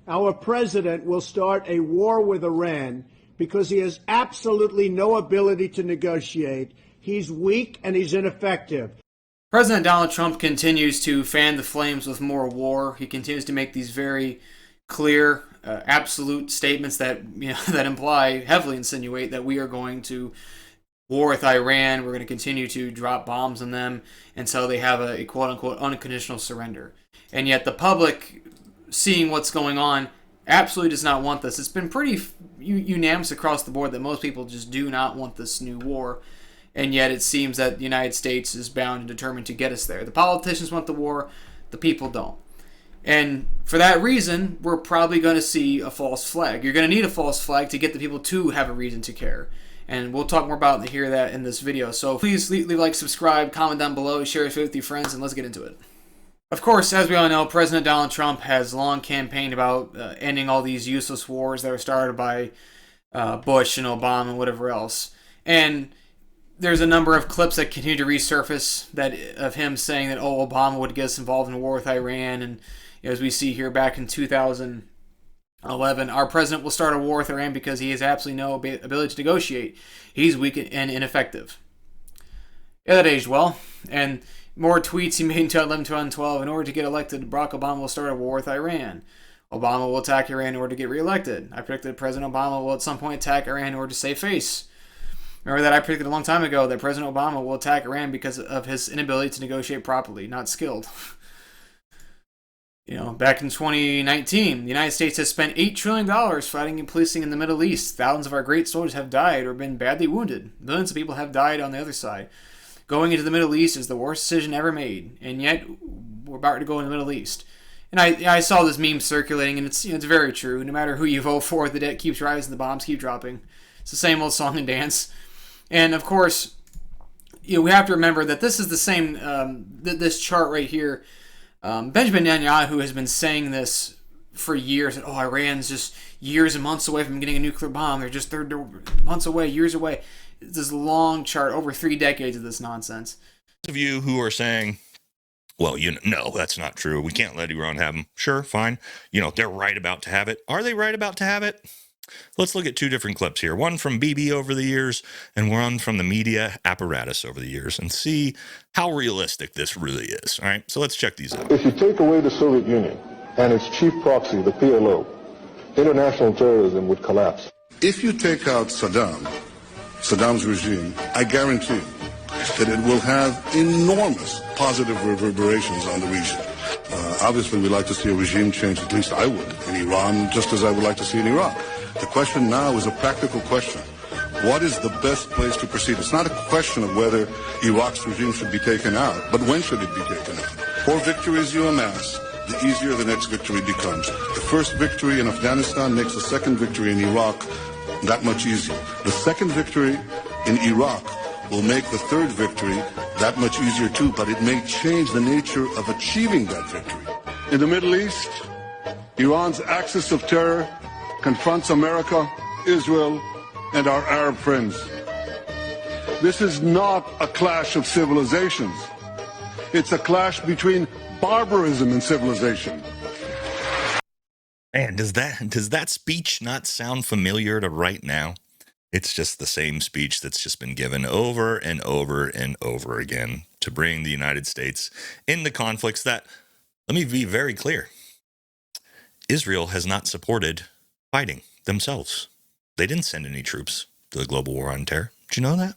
our president will start a war with Iran because he has absolutely no ability to negotiate. He's weak and he's ineffective. President Donald Trump continues to fan the flames with more war. He continues to make these very clear, absolute statements that that imply, heavily insinuate that we are going to war with Iran. We're going to continue to drop bombs on them until they have a quote-unquote unconditional surrender. And yet the public, seeing what's going on, absolutely does not want this. It's been pretty unanimous across the board that most people just do not want this new war. And yet it seems that the United States is bound and determined to get us there. The politicians want the war, the people don't. And for that reason, we're probably going to see a false flag. You're going to need a false flag to get the people to have a reason to care. And we'll talk more about that in this video. So please leave a like, subscribe, comment down below, share this with your friends, and let's get into it. Of course, as we all know, President Donald Trump has long campaigned about ending all these useless wars that were started by Bush and Obama and whatever else. And there's a number of clips that continue to resurface of him saying that, oh, Obama would get us involved in a war with Iran. And as we see here back in 2011, our president will start a war with Iran because he has absolutely no ability to negotiate. He's weak and ineffective. Yeah, that aged well. And more tweets he made in 2011-2012. In order to get elected, Barack Obama will start a war with Iran. Obama will attack Iran in order to get reelected. I predicted President Obama will at some point attack Iran in order to save face. Remember that I predicted a long time ago that President Obama will attack Iran because of his inability to negotiate properly, not skilled. Back in 2019, the United States has spent $8 trillion fighting and policing in the Middle East. Thousands of our great soldiers have died or been badly wounded. Millions of people have died on the other side. Going into the Middle East is the worst decision ever made, and yet we're about to go in the Middle East. And I saw this meme circulating, and it's very true. No matter who you vote for, the debt keeps rising, the bombs keep dropping. It's the same old song and dance. And of course, we have to remember that this is the same. This chart right here, Benjamin Netanyahu has been saying this for years. That, Iran's just years and months away from getting a nuclear bomb. They're months away, years away. It's this long chart, over 3 decades of this nonsense. Those of you who are saying, well, no, that's not true. We can't let Iran have them. Sure, fine. They're right about to have it. Are they right about to have it? Let's look at 2 different clips here. One from Bibi over the years and one from the media apparatus over the years, and see how realistic this really is. All right, so let's check these out. If you take away the Soviet Union and its chief proxy, the PLO, international terrorism would collapse. If you take out Saddam's regime, I guarantee that it will have enormous positive reverberations on the region. Obviously, we'd like to see a regime change, at least I would, in Iran, just as I would like to see in Iraq. The question now is a practical question. What is the best place to proceed? It's not a question of whether Iraq's regime should be taken out, but when should it be taken out? The more victories you amass, the easier the next victory becomes. The first victory in Afghanistan makes the second victory in Iraq that much easier. The second victory in Iraq will make the third victory that much easier too, but it may change the nature of achieving that victory. In the Middle East, Iran's axis of terror confronts America, Israel, and our Arab friends. This is not a clash of civilizations. It's a clash between barbarism and civilization. Man, does that speech not sound familiar to right now? It's just the same speech that's just been given over and over and over again to bring the United States into conflicts that, let me be very clear, Israel has not supported fighting themselves. They didn't send any troops to the global war on terror. Did you know that?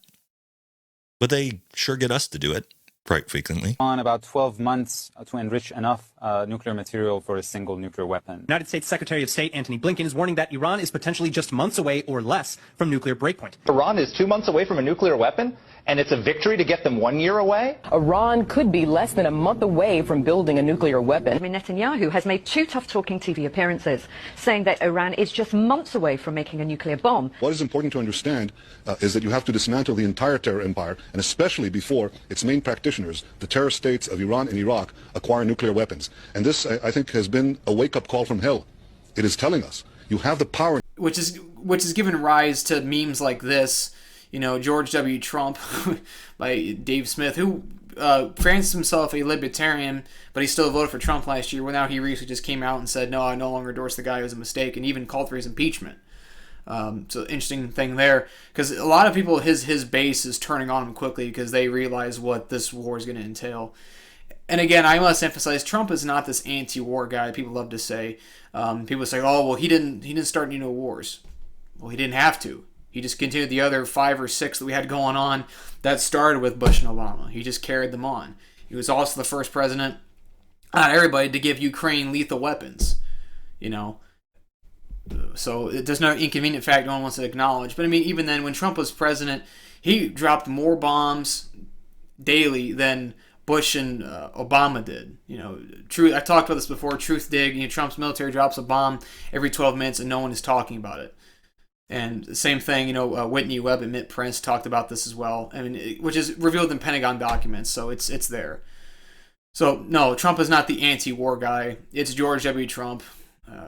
But they sure get us to do it quite frequently. On about 12 months to enrich enough nuclear material for a single nuclear weapon. United States Secretary of State Antony Blinken is warning that Iran is potentially just months away or less from nuclear breakpoint. Iran is 2 months away from a nuclear weapon, and it's a victory to get them 1 year away? Iran could be less than a month away from building a nuclear weapon. Netanyahu has made 2 tough-talking TV appearances, saying that Iran is just months away from making a nuclear bomb. What is important to understand is that you have to dismantle the entire terror empire, and especially before its main practitioners, the terror states of Iran and Iraq, acquire nuclear weapons. And this, I think, has been a wake-up call from hell. It is telling us you have the power. Which has given rise to memes like this. George W. Trump by Dave Smith, who fancies himself a libertarian, but he still voted for Trump last year. Well, now he recently just came out and said, no, I no longer endorse the guy. It was a mistake, and even called for his impeachment. So interesting thing there, because a lot of people, his base is turning on him quickly because they realize what this war is going to entail. And again, I must emphasize, Trump is not this anti-war guy. People love to say. People say, oh, well, he didn't start any wars. Well, he didn't have to. He just continued the other 5 or 6 that we had going on that started with Bush and Obama. He just carried them on. He was also the first president, not everybody, to give Ukraine lethal weapons. So there's no inconvenient fact no one wants to acknowledge. But I mean, even then, when Trump was president, he dropped more bombs daily than Bush and Obama did. I talked about this before. Truth dig. Trump's military drops a bomb every 12 minutes, and no one is talking about it. And the same thing, Whitney Webb and Mitt Prince talked about this as well. I mean, which is revealed in Pentagon documents, so it's there. So no, Trump is not the anti-war guy. It's George W. Trump.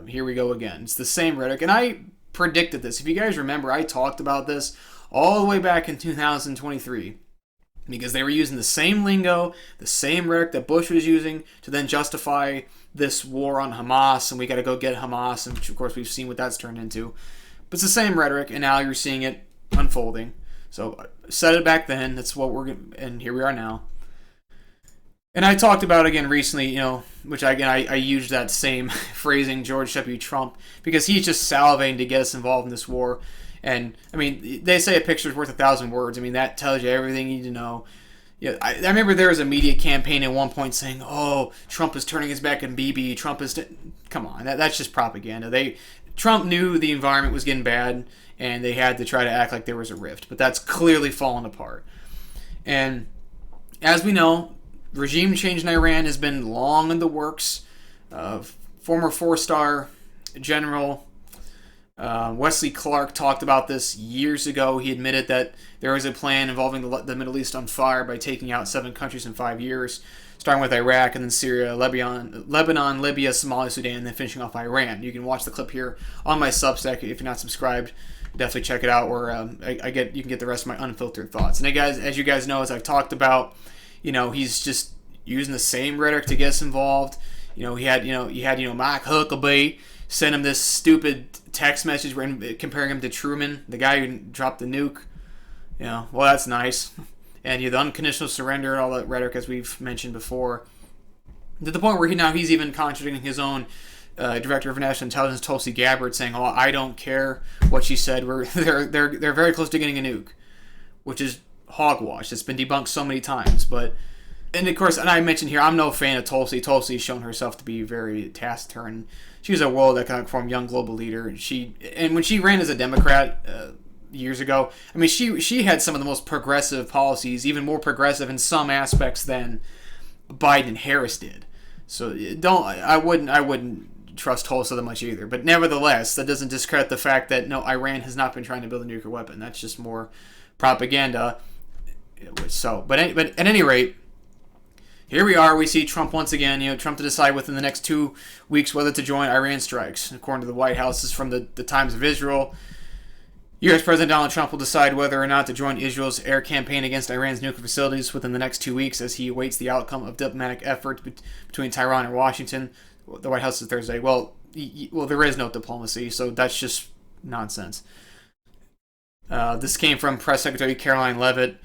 Here we go again. It's the same rhetoric, and I predicted this. If you guys remember, I talked about this all the way back in 2023. Because they were using the same lingo, the same rhetoric that Bush was using to then justify this war on Hamas, and we got to go get Hamas, and which of course we've seen what that's turned into. But it's the same rhetoric, and now you're seeing it unfolding. So I said it back then. That's what and here we are now. And I talked about again recently, which I used that same phrasing, George W. Trump, because he's just salivating to get us involved in this war. And, I mean, they say a picture's worth 1,000 words. I mean, that tells you everything you need to know. I remember there was a media campaign at one point saying, oh, Trump is turning his back on Bibi. Trump is... Come on, that's just propaganda. Trump knew the environment was getting bad, and they had to try to act like there was a rift. But that's clearly fallen apart. And as we know, regime change in Iran has been long in the works. Former 4-star general... Wesley Clark talked about this years ago. He admitted that there was a plan involving the Middle East on fire by taking out 7 countries in 5 years, starting with Iraq and then Syria, Lebanon, Libya, Somalia, Sudan, and then finishing off Iran. You can watch the clip here on my Substack. If you're not subscribed, definitely check it out, or you can get the rest of my unfiltered thoughts. And guys, as you guys know, as I've talked about, he's just using the same rhetoric to get us involved. He had Mike Huckabee sent him this stupid text message comparing him to Truman, the guy who dropped the nuke. Well, that's nice. And the unconditional surrender and all that rhetoric, as we've mentioned before, to the point where he's even contradicting his own director of national intelligence, Tulsi Gabbard, saying, "Oh, I don't care what she said. They're very close to getting a nuke," which is hogwash. It's been debunked so many times, and of course, and I mentioned here, I'm no fan of Tulsi. Tulsi's shown herself to be very taciturn. She was a World Economic Forum young global leader, and when she ran as a Democrat years ago, I mean, she had some of the most progressive policies, even more progressive in some aspects than Biden and Harris did. So I wouldn't trust Tulsi that much either. But nevertheless, that doesn't discredit the fact that no, Iran has not been trying to build a nuclear weapon. That's just more propaganda. But at any rate, here we are. We see Trump once again. Trump to decide within the next 2 weeks whether to join Iran strikes. According to the White House, this is from the Times of Israel. U.S. President Donald Trump will decide whether or not to join Israel's air campaign against Iran's nuclear facilities within the next 2 weeks as he awaits the outcome of diplomatic efforts between Tehran and Washington. The White House said Thursday. Well, there is no diplomacy, so that's just nonsense. This came from Press Secretary Caroline Leavitt.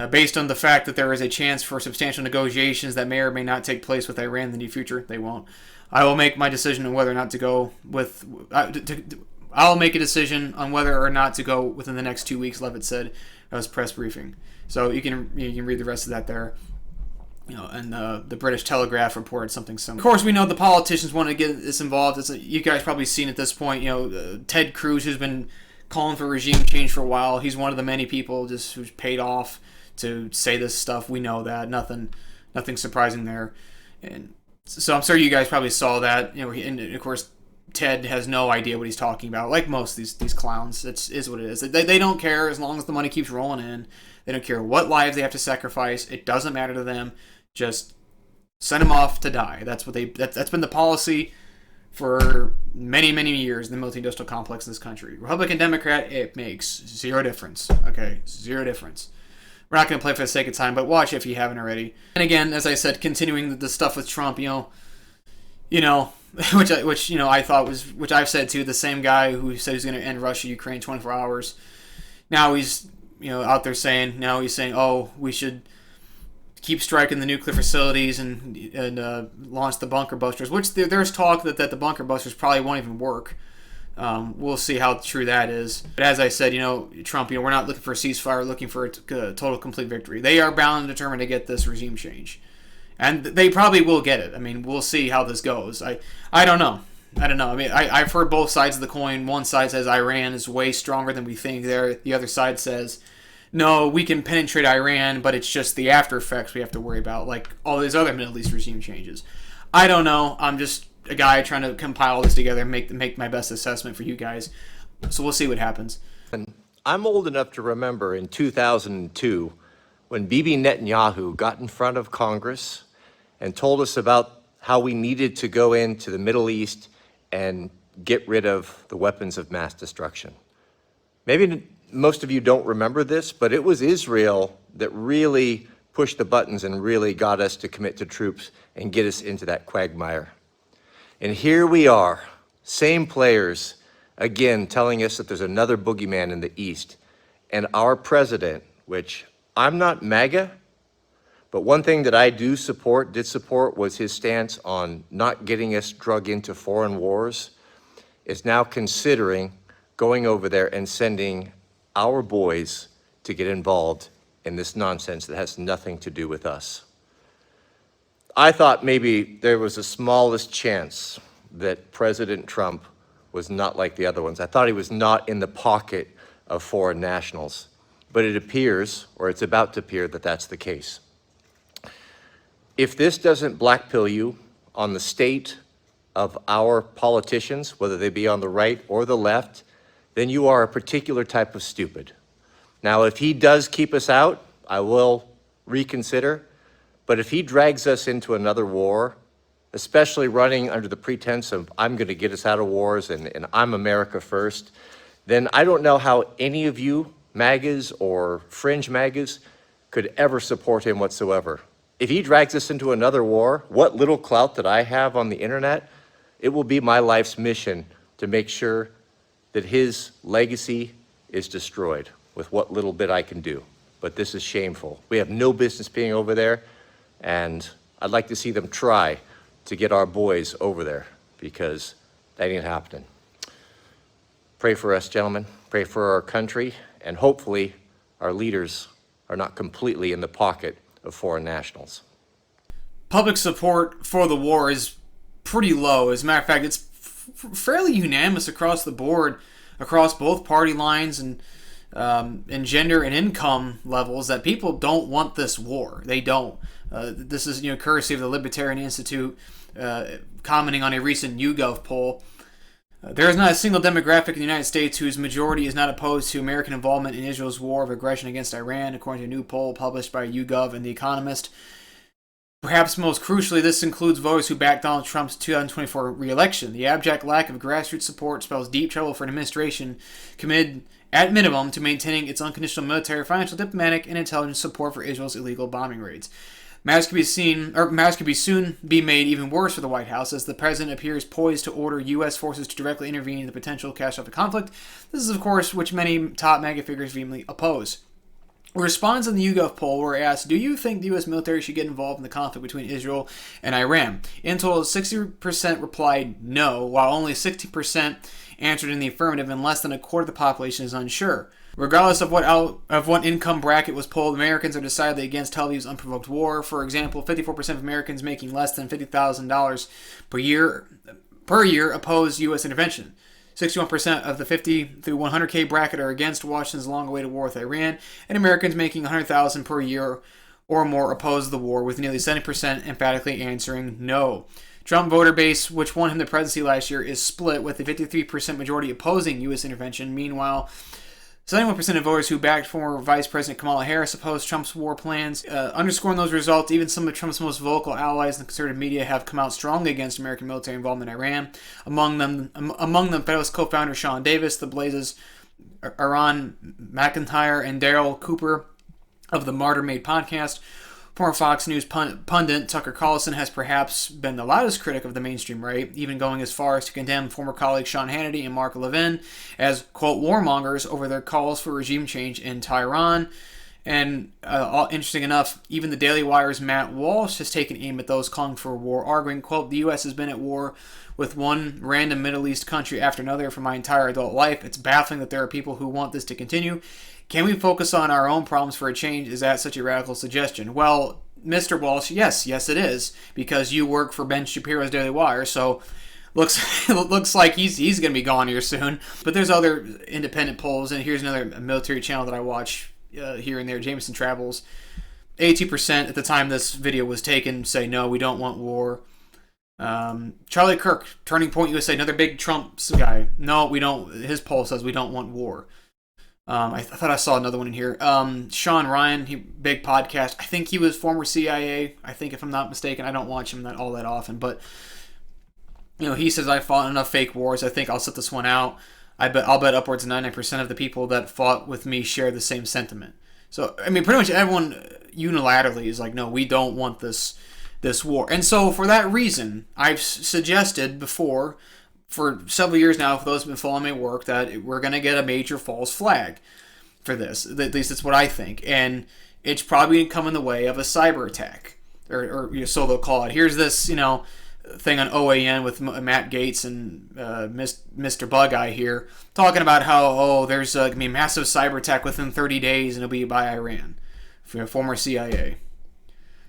Based on the fact that there is a chance for substantial negotiations that may or may not take place with Iran in the near future, they won't. I will make my decision on whether or not to go with... I'll make a decision on whether or not to go within the next 2 weeks, Leavitt said at his press briefing. So you can read the rest of that there. And the British Telegraph reported something similar. Of course, we know the politicians want to get this involved. You guys probably seen at this point, Ted Cruz, who's been calling for regime change for a while. He's one of the many people just who's paid off to say this stuff. We know that. Nothing surprising there. And so I'm sure you guys probably saw that. And of course, Ted has no idea what he's talking about. Like most of these clowns, it is what it is. They don't care as long as the money keeps rolling in. They don't care what lives they have to sacrifice. It doesn't matter to them. Just send them off to die. That's been the policy for many, many years in the military-industrial complex in this country. Republican, Democrat, it makes zero difference. Okay, zero difference. we're not going to play for the sake of time, but watch it if you haven't already. And again, as I said, continuing the stuff with Trump, which I thought was, which I've said too, the same guy who said he's going to end Russia-Ukraine 24 hours. Now he's out there saying, oh, we should keep striking the nuclear facilities and launch the bunker busters, which there's talk that the bunker busters probably won't even work. We'll see how true that is. But as I said, Trump, we're not looking for a ceasefire, we're looking for a total, complete victory. They are bound and determined to get this regime change. And they probably will get it. I mean, we'll see how this goes. I don't know. I mean, I've heard both sides of the coin. One side says Iran is way stronger than we think there. The other side says, no, we can penetrate Iran, but it's just the after effects we have to worry about, like all these other Middle East regime changes. I don't know. I'm just a guy trying to compile this together and make my best assessment for you guys. So we'll see what happens. I'm old enough to remember in 2002 when Bibi Netanyahu got in front of Congress and told us about how we needed to go into the Middle East and get rid of the weapons of mass destruction. Maybe most of you don't remember this, but it was Israel that really pushed the buttons and really got us to commit to troops and get us into that quagmire. And here we are, same players, again, telling us that there's another boogeyman in the East. And our president, which I'm not MAGA, but one thing that I did support, was his stance on not getting us drug into foreign wars, is now considering going over there and sending our boys to get involved in this nonsense that has nothing to do with us. I thought maybe there was the smallest chance that President Trump was not like the other ones. I thought he was not in the pocket of foreign nationals, but it appears, or it's about to appear, that that's the case. If this doesn't blackpill you on the state of our politicians, whether they be on the right or the left, then you are a particular type of stupid. Now, if he does keep us out, I will reconsider. But if he drags us into another war, especially running under the pretense of I'm going to get us out of wars and I'm America first, then I don't know how any of you MAGAs or fringe MAGAs could ever support him whatsoever. If he drags us into another war, what little clout that I have on the internet, it will be my life's mission to make sure that his legacy is destroyed with what little bit I can do. But this is shameful. We have no business being over there, and I'd like to see them try to get our boys over there, because that ain't happening. Pray for us, gentlemen. Pray for our country, and hopefully our leaders are not completely in the pocket of foreign nationals. Public support for the war is pretty low. As a matter of fact, it's fairly unanimous across the board, across both party lines and gender and income levels, that people don't want this war. They don't. This is courtesy of the Libertarian Institute, commenting on a recent YouGov poll. There is not a single demographic in the United States whose majority is not opposed to American involvement in Israel's war of aggression against Iran, according to a new poll published by YouGov and The Economist. Perhaps most crucially, this includes voters who backed Donald Trump's 2024 re-election. The abject lack of grassroots support spells deep trouble for an administration committed, at minimum, to maintaining its unconditional military, financial, diplomatic, and intelligence support for Israel's illegal bombing raids. Matters could be soon be made even worse for the White House, as the president appears poised to order U.S. forces to directly intervene in the potential catastrophic conflict. This is, of course, which many top MAGA figures vehemently oppose. Respondents in the YouGov poll were asked, do you think the U.S. military should get involved in the conflict between Israel and Iran? In total, 60% replied no, while only 60% answered in the affirmative, and less than a quarter of the population is unsure. Regardless of what income bracket was polled, Americans are decidedly against Tel Aviv's unprovoked war. For example, 54% of Americans making less than $50,000 per year oppose U.S. intervention. 61% of the 50 through 100K bracket are against Washington's long-awaited war with Iran, and Americans making $100,000 per year or more oppose the war, with nearly 70% emphatically answering no. Trump voter base, which won him the presidency last year, is split, with a 53% majority opposing U.S. intervention. Meanwhile, 71% of voters who backed former Vice President Kamala Harris opposed Trump's war plans. Underscoring those results, even some of Trump's most vocal allies in the conservative media have come out strongly against American military involvement in Iran. Among them, Federalist co-founder Sean Davis, the Blaze's Aaron McIntyre, and Daryl Cooper, of the Martyr Made podcast. Former Fox News pundit Tucker Carlson has perhaps been the loudest critic of the mainstream right, even going as far as to condemn former colleagues Sean Hannity and Mark Levin as, quote, warmongers over their calls for regime change in Tehran. And interesting enough, even the Daily Wire's Matt Walsh has taken aim at those calling for war, arguing, quote, the U.S. has been at war with one random Middle East country after another for my entire adult life. It's baffling that there are people who want this to continue. Can we focus on our own problems for a change? Is that such a radical suggestion? Well, Mr. Walsh, yes it is, because you work for Ben Shapiro's Daily Wire, so looks like he's going to be gone here soon. But there's other independent polls, and here's another military channel that I watch here and there, Jameson Travels. 80% at the time this video was taken say no, we don't want war. Charlie Kirk, Turning Point USA, another big Trump guy. No, we don't. His poll says we don't want war. I thought I saw another one in here. Sean Ryan, big podcast. I think he was former CIA. I think, if I'm not mistaken. I don't watch him all that often, but he says I fought enough fake wars. I think I'll sit this one out. I'll bet upwards of 99% of the people that fought with me share the same sentiment. So I mean, pretty much everyone unilaterally is like, no, we don't want this war. And so for that reason, I've suggested before, for several years now, for those who've been following my work, that we're going to get a major false flag for this. At least that's what I think. And it's probably going to come in the way of a cyber attack, or so they'll call it. Here's this, thing on OAN with Matt Gaetz and Mr. Bug Eye here, talking about how, there's going to be a massive cyber attack within 30 days, and it'll be by Iran, former CIA.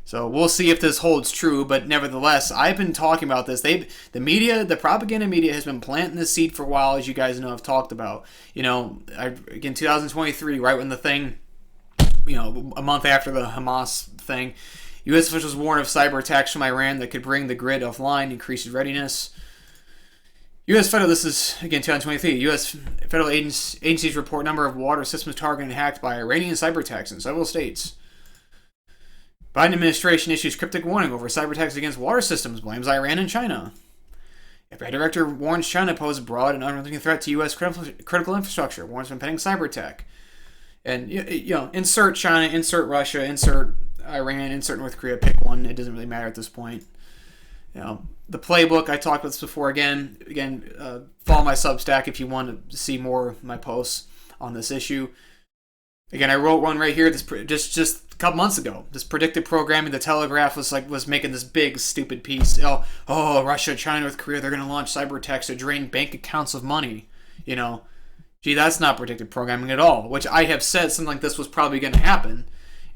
So we'll see if this holds true, but nevertheless, I've been talking about this. The propaganda media has been planting this seed for a while, as you guys know I've talked about. Again, 2023, right when the thing, a month after the Hamas thing, U.S. officials warn of cyber attacks from Iran that could bring the grid offline, increase readiness. This is, again, 2023. U.S. federal agencies report number of water systems targeted and hacked by Iranian cyber attacks in several states. Biden administration issues cryptic warning over cyber attacks against water systems, blames Iran and China. FBI director warns China poses broad and unrelenting threat to U.S. critical infrastructure, warns of impending cyber attack. And, insert China, insert Russia, insert Iran, insert North Korea, pick one. It doesn't really matter at this point. The playbook, I talked about this before. Again, follow my Substack if you want to see more of my posts on this issue. Again, I wrote one right here just a couple months ago. This predictive programming, the Telegraph was making this big stupid piece. Russia, China, North Korea, they're going to launch cyber attacks to drain bank accounts of money. Gee, that's not predictive programming at all. Which I have said something like this was probably going to happen,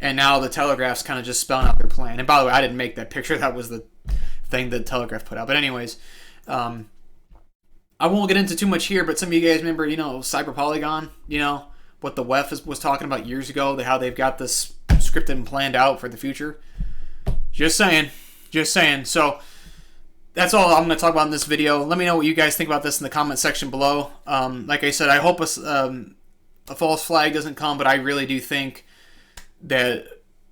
and now the Telegraph's kind of just spelling out their plan. And by the way, I didn't make that picture. That was the thing that Telegraph put out. But anyways, I won't get into too much here. But some of you guys remember, Cyber Polygon. What the WEF was talking about years ago, how they've got this scripted and planned out for the future. Just saying. So that's all I'm going to talk about in this video. Let me know what you guys think about this in the comment section below. Like I said, I hope a false flag doesn't come, but I really do think that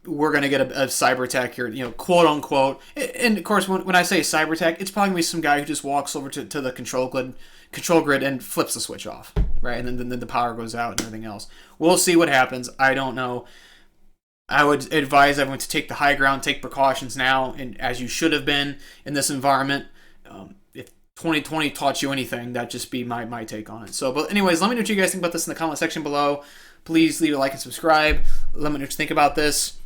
we're going to get a cyber attack here, quote unquote. And of course, when I say cyber attack, it's probably going to be some guy who just walks over to the control grid and flips the switch off, right? And then the power goes out and everything else. We'll see what happens. I don't know. I would advise everyone to take the high ground, take precautions now, and as you should have been in this environment. If 2020 taught you anything, that'd just be my take on it. So, but anyways, let me know what you guys think about this in the comment section below. Please leave a like and subscribe. Let me know what you think about this.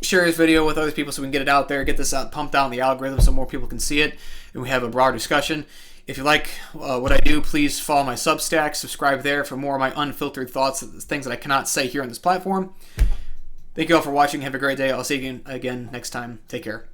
Share this video with other people so we can get it out there, get this out, pumped out in the algorithm so more people can see it, and we have a broader discussion. If you like what I do, please follow my Substack, subscribe there for more of my unfiltered thoughts, things that I cannot say here on this platform. Thank you all for watching. Have a great day. I'll see you again next time. Take care.